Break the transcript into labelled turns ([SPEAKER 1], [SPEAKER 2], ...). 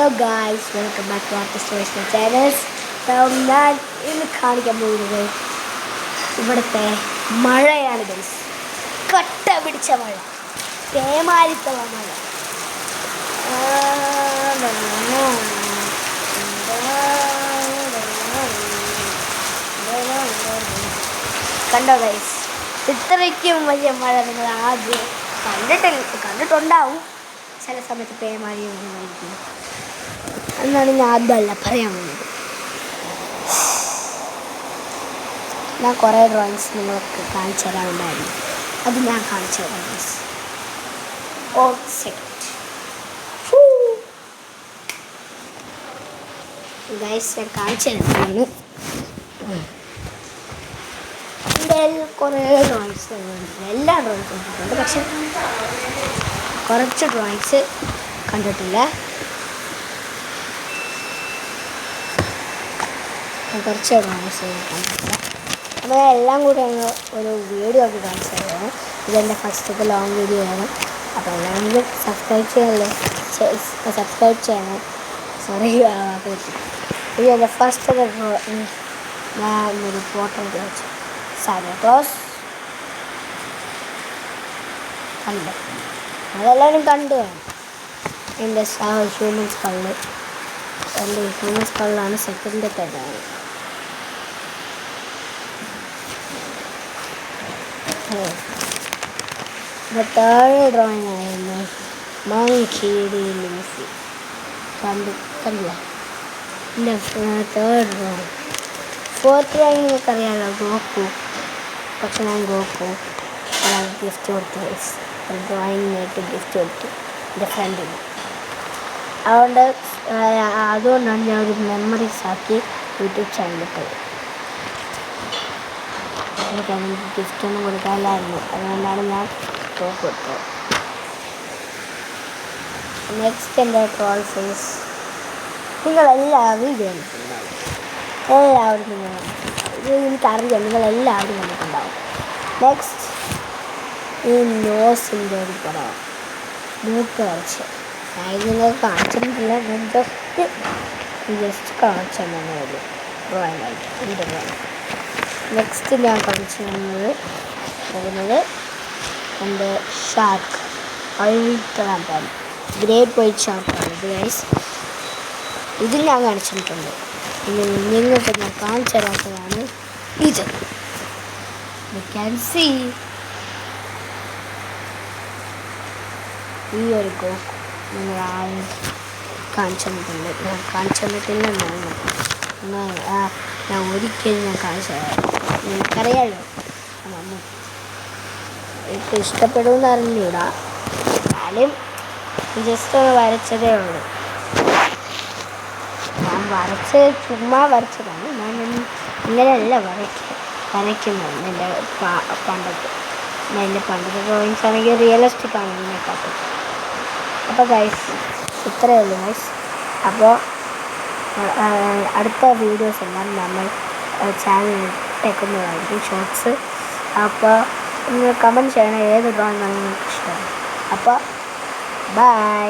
[SPEAKER 1] Hello guys, welcome back to Artist Voice channels. ഞാൻ ഇന്ന് കാണിക്കാൻ പോകുന്നത് ഇവിടുത്തെ മഴയാണ് ഗൈസ്. കട്ട പിടിച്ച മഴ, പേമാരിത്തുള്ള മഴ. കണ്ടോ ഗൈസ്, ഇത്രയ്ക്കും വലിയ മഴ നിങ്ങൾ ആദ്യം കണ്ടിട്ടുണ്ടാവും. ചില സമയത്ത് പേമാരി ഒന്നുമായിരിക്കും. എന്നാണ് ഞാൻ അതല്ല പറയാൻ വന്നത്. ഞാൻ കുറേ ഡ്രോയിങ്സ് നിങ്ങൾക്ക് കാണിച്ചു തരാനുണ്ടായിരുന്നു. അത് ഞാൻ കാണിച്ചു തരാം ഗൈസ്. ഗൈസ് ഞാൻ കാണിച്ചു തരുന്നതാണ്. എൻ്റെ കുറേ ഡ്രോയിങ്സ് എല്ലാ ഡ്രോയിങ്സും കണ്ടിട്ടുണ്ട്, പക്ഷെ കുറച്ച് ഡ്രോയിങ്സ് കണ്ടിട്ടില്ല. കുറച്ച് ഡ്രോയിങ്സ് കണ്ടിട്ടില്ല. അപ്പോൾ ഞാൻ എല്ലാം കൂടി ഒരു വീഡിയോ ഒക്കെ കാണിച്ചു തരുന്നത്. ഇതെൻ്റെ ഫസ്റ്റത്തെ ലോങ് വീഡിയോ ആണ്. അപ്പോൾ എല്ലാവരും സബ്സ്ക്രൈബ് ചെയ്യണം. സോറി, ഇത് എൻ്റെ ഫസ്റ്റത്തെ ഞാൻ ഒരു ഫോട്ടോ വെച്ചു. സാന്റാ ക്ലോസ് കണ്ടു, അതെല്ലാവരും കണ്ടു വേണം. എൻ്റെ ഹ്യൂമൻസ് കള്ള്, എൻ്റെ ഹ്യൂമൻസ് കള്ളാണ് സെക്കൻഡത്തേതാണ്. താഴെ ഡ്രോയിങ് ആയിരുന്നു ലൂസി. കണ്ടില്ല. എൻ്റെ തേർഡ് ഡ്രോയിങ്. ഫോർത്ത് ഡ്രോയിങ് നിങ്ങൾക്കറിയാമല്ലോ, ഗോക്കു. പക്ഷെ ഞാൻ ഗോക്കു ഗിഫ്റ്റ് കൊടുത്തു, ഡ്രോയിങ്ങിനായിട്ട് ഗിഫ്റ്റ് കൊടുത്തു എൻ്റെ ഫ്രണ്ടിന്. അതുകൊണ്ടാണ് ഞാൻ ഒരു മെമ്മറീസ് ആക്കി യൂട്യൂബ് ചാനലിട്ടത്. എനിക്ക് ഗിഫ്റ്റൊന്നും കൊടുക്കാനില്ലായിരുന്നു, അതുകൊണ്ടാണ് ഞാൻ ഗോക്കു കൊടുത്തത്. നെക്സ്റ്റ് എൻ്റെ ട്രോൾ ഫേസ് നിങ്ങളെല്ലാവരും കണ്ടിട്ടുണ്ടാവും. എല്ലാവരും ഇത് എനിക്കറിയാം, നിങ്ങളെല്ലാവരും കണ്ടിട്ടുണ്ടാവും. നെക്സ്റ്റ് ഈ നോസിൻ്റെ ഒരു പടം, മൂക്ക് വരച്ച് നിങ്ങൾക്ക് കാണിച്ചിട്ടില്ല. ഞാൻ ജസ്റ്റ് കാണിച്ചു തന്നെ ഒരു ഡ്രോയിങ് ആയിട്ട് എൻ്റെ ഡ്രോയിങ്. നെക്സ്റ്റ് ഞാൻ കാണിച്ചു പോകുന്നത് എൻ്റെ ഷാർക്ക്, അൾട്രാ ഗ്രേറ്റ് വൈറ്റ് ഷാർക്കാണ് ഇത് ഗൈസ്. ഇത് ഞാൻ കാണിച്ചിട്ടുണ്ട്. ഇനി നിങ്ങൾക്ക് ഞാൻ കാണിച്ചു തരാത്തതാണ് ഇത്. യു ക്യാൻ സീ ഈ ഒരു ഗോക്കു നിങ്ങൾ ആരും കാണിച്ചു തന്നിട്ടുണ്ട്. ഞാൻ കാണിച്ചു തന്നിട്ടില്ലെന്നാണ് ഞാൻ ഒരിക്കലും ഞാൻ കാണിച്ചു തരാം. നിങ്ങൾക്കറിയാമല്ലോ, എനിക്ക് ഇഷ്ടപ്പെടുമെന്ന് അറിഞ്ഞൂടാ, എന്നാലും ജസ്റ്റ് ഒന്ന് വരച്ചതേ ഉള്ളൂ. ഞാൻ ചുമ്മാ വരച്ചതാണ്. ഞാൻ ഇങ്ങനെയല്ല വരയ്ക്കുന്നത്. എൻ്റെ പണ്ടത്തെ ഡ്രോയിങ്സ് ആണെങ്കിൽ റിയലിസ്റ്റിക് ആണ് ഇതിനെക്കാട്ടും. അപ്പോൾ ഗൈസ് ഇത്രയേ ഉള്ളൂ ഗൈസ്. അപ്പോൾ അടുത്ത വീഡിയോസ് എല്ലാം നമ്മൾ ചാനലിൽ ഇട്ടേക്കുന്നതായിരിക്കും, ഷോർട്സ്. അപ്പോൾ നിങ്ങൾ കമൻറ്റ് ചെയ്യണം ഏത് ഡ്രോയിങ് ആണ് നിങ്ങൾക്ക് ഇഷ്ടമാണ്. അപ്പോൾ ബൈ.